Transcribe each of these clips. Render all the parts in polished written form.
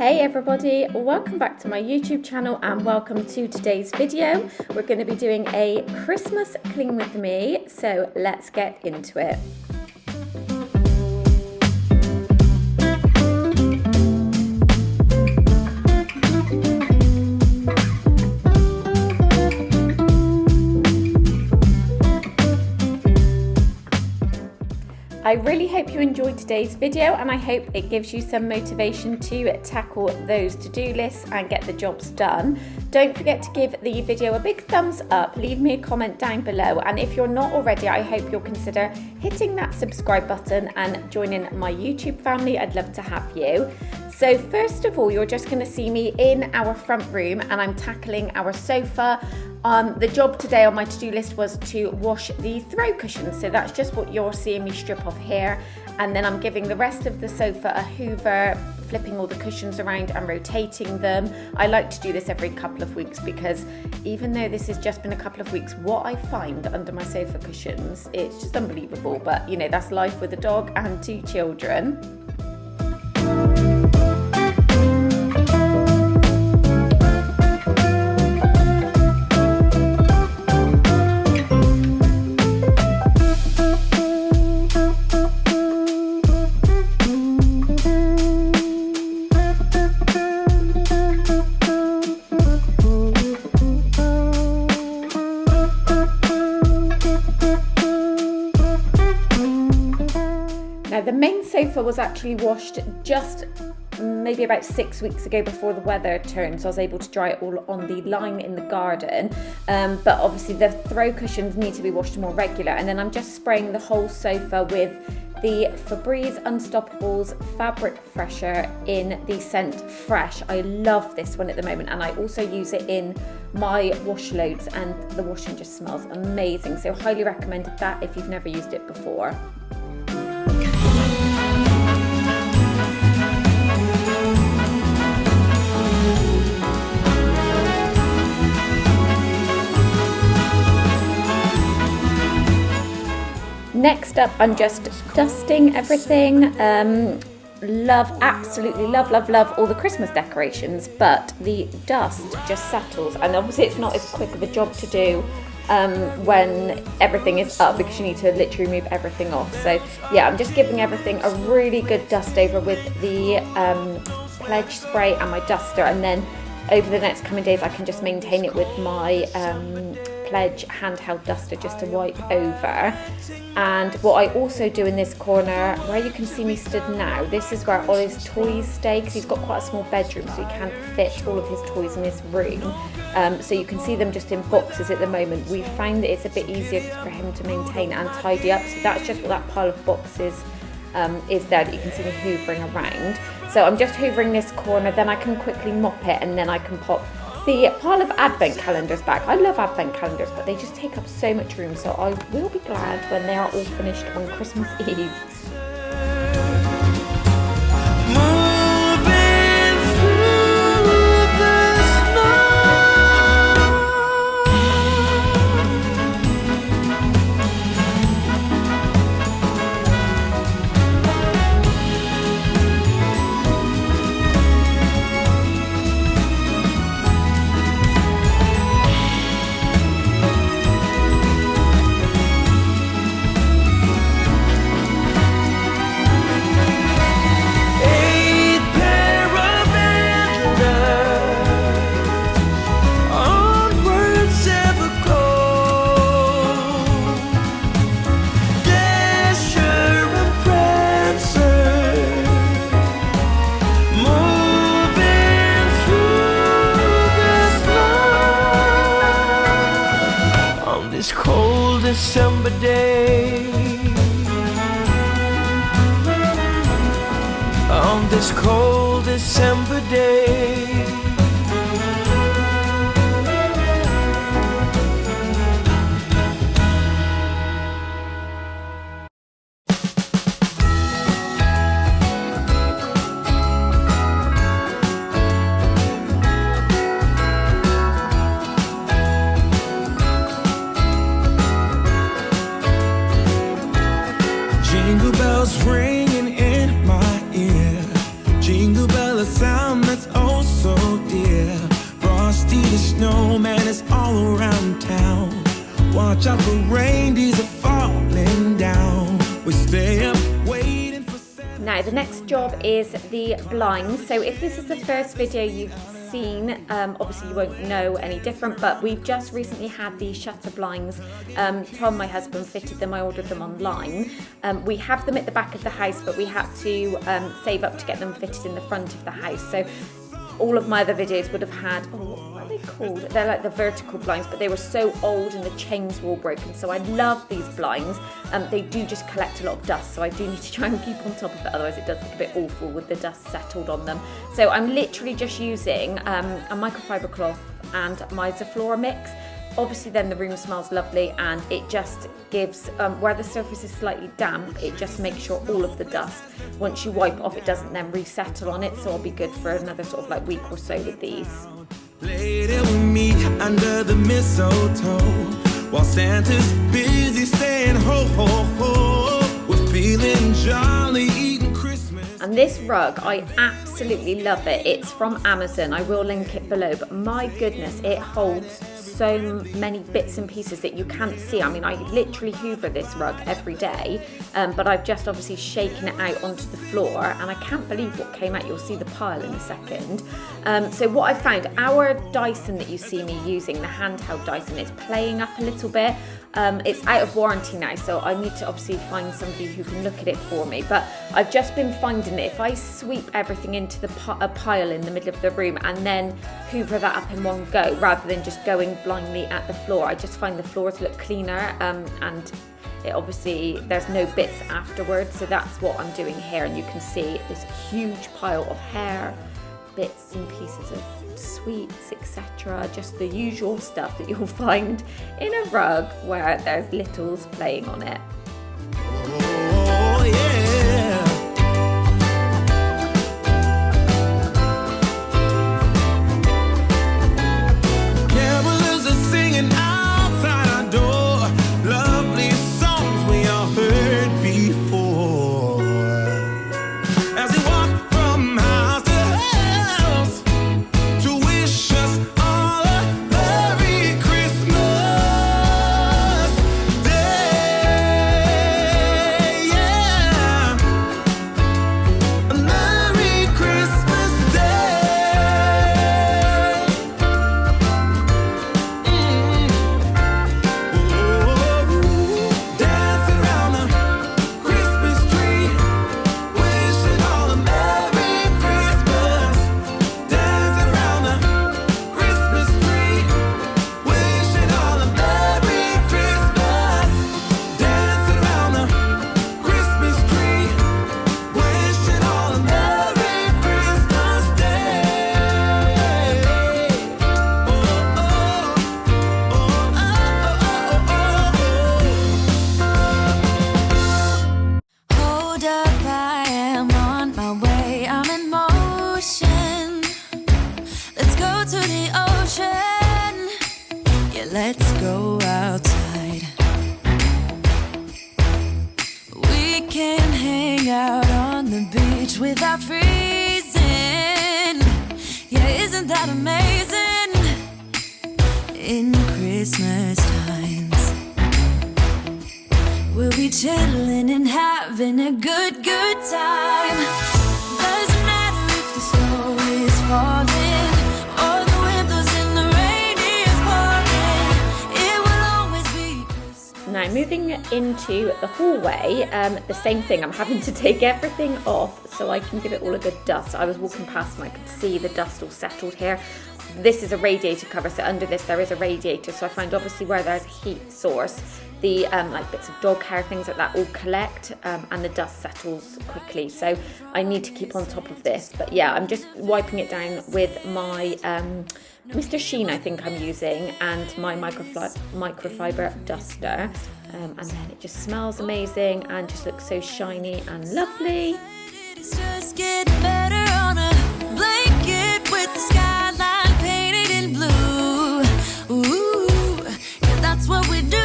Hey everybody, welcome back to my YouTube channel and welcome to today's video. We're going to be doing a Christmas clean with me, so let's get into it. I really hope you enjoyed today's video and I hope it gives you some motivation to tackle those to-do lists and get the jobs done. Don't forget to give the video a big thumbs up, leave me a comment down below, and if you're not already, I hope you'll consider hitting that subscribe button and joining my YouTube family. I'd love to have you. So first of all, you're just going to see me in our front room and I'm tackling our sofa. The job today on my to-do list was to wash the throw cushions, so that's just what you're seeing me strip off here, and then I'm giving the rest of the sofa a hoover, flipping all the cushions around and rotating them. I like to do this every couple of weeks because even though this has just been a couple of weeks, what I find under my sofa cushions, it's just unbelievable, but you know, that's life with a dog and 2 children. Now the main sofa was actually washed just maybe about 6 weeks ago before the weather turned, so I was able to dry it all on the line in the garden, but obviously the throw cushions need to be washed more regular, and then I'm just spraying the whole sofa with the Febreze Unstoppables fabric fresher in the scent Fresh. I love this one at the moment and I also use it in my wash loads and the washing just smells amazing, so highly recommended that if you've never used it before. Next up, I'm just dusting everything. Absolutely love all the Christmas decorations, but the dust just settles, and obviously it's not as quick of a job to do when everything is up because you need to literally remove everything off. So yeah, I'm just giving everything a really good dust over with the Pledge spray and my duster, and then over the next coming days I can just maintain it with my Pledge handheld duster just to wipe over. And what I also do in this corner where you can see me stood now, this is where all his toys stay because he's got quite a small bedroom, so he can't fit all of his toys in his room, so you can see them just in boxes at the moment. We find that it's a bit easier for him to maintain and tidy up, so that's just what that pile of boxes is there that you can see me hoovering around. So I'm just hoovering this corner, then I can quickly mop it and then I can pop the pile of advent calendars back. I love advent calendars, but they just take up so much room, so I will be glad when they are all finished on Christmas Eve. December day, on this cold December day, Jingle bells ringing in my ear. Jingle bell, a sound that out for rain, these are falling down. We stay up waiting for Santa. Now the next job is the blinds. So if this is the first video you've seen, obviously you won't know any different, but we've just recently had the shutter blinds. Tom, my husband, fitted them. I ordered them online. We have them at the back of the house, but we had to save up to get them fitted in the front of the house. So all of my other videos would have had, what are they called? They're like the vertical blinds, but they were so old and the chains were all broken. So I love these blinds. They do just collect a lot of dust, so I do need to try and keep on top of it, otherwise it does look a bit awful with the dust settled on them. So I'm literally just using a microfiber cloth and my Zaflora mix. Obviously then the room smells lovely, and it just gives, where the surface is slightly damp, it just makes sure all of the dust, once you wipe it off, it doesn't then resettle on it. So I'll be good for another sort of like week or so with these. Lady with me under the mistletoe, while Santa's busy saying ho ho ho. We're feeling jolly, eating Christmas. And this rug, I absolutely love it. It's from Amazon. I will link it below, but my goodness, it holds so many bits and pieces that you can't see. I mean, I literally hoover this rug every day, but I've just obviously shaken it out onto the floor, and I can't believe what came out. You'll see the pile in a second. So what I found, our Dyson that you see me using, the handheld Dyson, is playing up a little bit. It's out of warranty now, so I need to obviously find somebody who can look at it for me. But I've just been finding that if I sweep everything into a pile in the middle of the room and then hoover that up in one go, rather than just going blindly at the floor, I just find the floors look cleaner, and it obviously there's no bits afterwards. So that's what I'm doing here, and you can see this huge pile of hair, bits and pieces of sweets, etc. Just the usual stuff that you'll find in a rug where there's littles playing on it. Oh yeah. Carolers are singing outside our door, lovely songs we all heard before. As we walk from house to house to wish us all a Merry Christmas Day, yeah. A Merry Christmas Day. Dancing around the Christmas tree, wishing all a Merry Christmas. Dancing around the Christmas tree, wishing all a Merry Christmas. Dancing around the Christmas tree, wishing all a Merry Christmas Day. Hold up, I am on my way. I'm in motion. Let's go to the ocean. Yeah, let's go outside. We can hang out on the beach without freezing. Yeah, isn't that amazing? In Christmas times, we'll be chilling and having a good time. Doesn't matter if the snow is falling or the wind blows and the rain is pouring. It will always be Christmas. Now moving into the hallway, the same thing. I'm having to take everything off so I can give it all a good dust. I was walking past and I could see the dust all settled here. This is a radiator cover, so under this there is a radiator. So I find obviously where there's a heat source, the like bits of dog hair, things like that all collect, and the dust settles quickly. So I need to keep on top of this. But yeah, I'm just wiping it down with my Mr. Sheen, I think I'm using, and my microfiber duster. And then it just smells amazing and just looks so shiny and lovely. It's just getting better on a blanket with the skyline painted in blue. Ooh, yeah, that's what we do.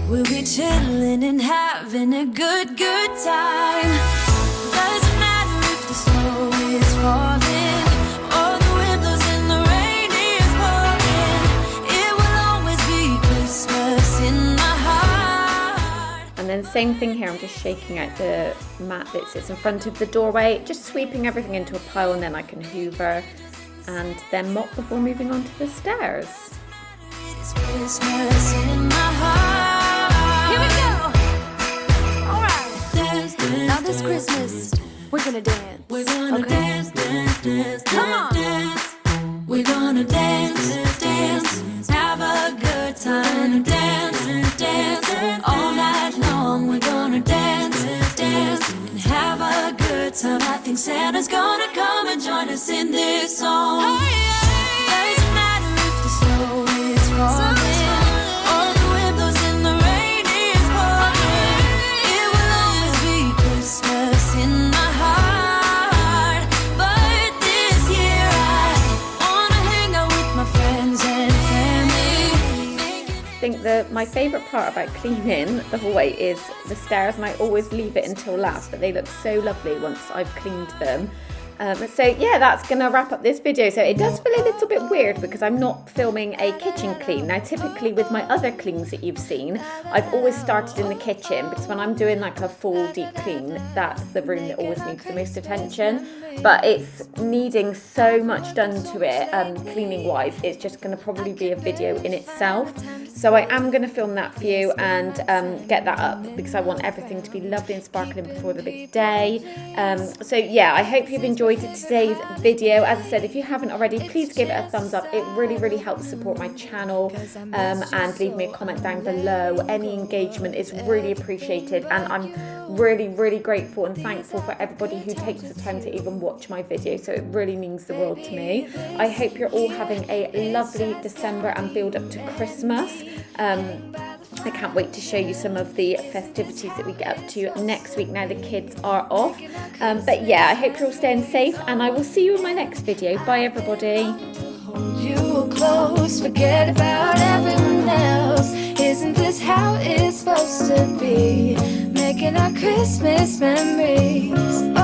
We'll be chilling and having a good time. Doesn't matter if the snow is falling or the wind blows and the rain is pouring. It will same thing here. I'm just shaking out the mat that sits in front of the doorway, just sweeping everything into a pile, and then I can hoover and then mop before moving on to the stairs. It's Christmas in my heart. Here we go. All right. Now this Christmas, we're gonna dance. We're gonna dance, dance, dance. Come on. Dance. We're gonna dance, dance. Have a good time. Dance, dance. All night long, we're gonna dance, dance. And have a good time. I think Santa's gonna come and join us in this song. Doesn't matter if the snow is falling or the wind blows and the rain is pouring. It will always be Christmas in my heart. But this year I wanna hang out with my friends and family. I think my favourite part about cleaning the hallway is the stairs, and I always leave it until last, but they look so lovely once I've cleaned them. So yeah, that's gonna wrap up this video. So it does feel a little bit weird because I'm not filming a kitchen clean. Now typically with my other cleans that you've seen, I've always started in the kitchen, because when I'm doing like a full deep clean, that's the room that always needs the most attention. But it's needing so much done to it, cleaning wise, it's just gonna probably be a video in itself. So I am gonna film that for you and get that up, because I want everything to be lovely and sparkling before the big day. So yeah, I hope you've enjoyed today's video. As I said, if you haven't already, please give it a thumbs up. It really, really helps support my channel, and leave me a comment down below. Any engagement is really appreciated, and I'm really, really grateful and thankful for everybody who takes the time to even watch my video. So it really means the world to me. I hope you're all having a lovely December and build up to Christmas. I can't wait to show you some of the festivities that we get up to next week now the kids are off. But yeah, I hope you're all staying safe, and I will see you in my next video. Bye everybody. Hold you close, forget about everyone else. Isn't this how it's supposed to be? Making our Christmas memories.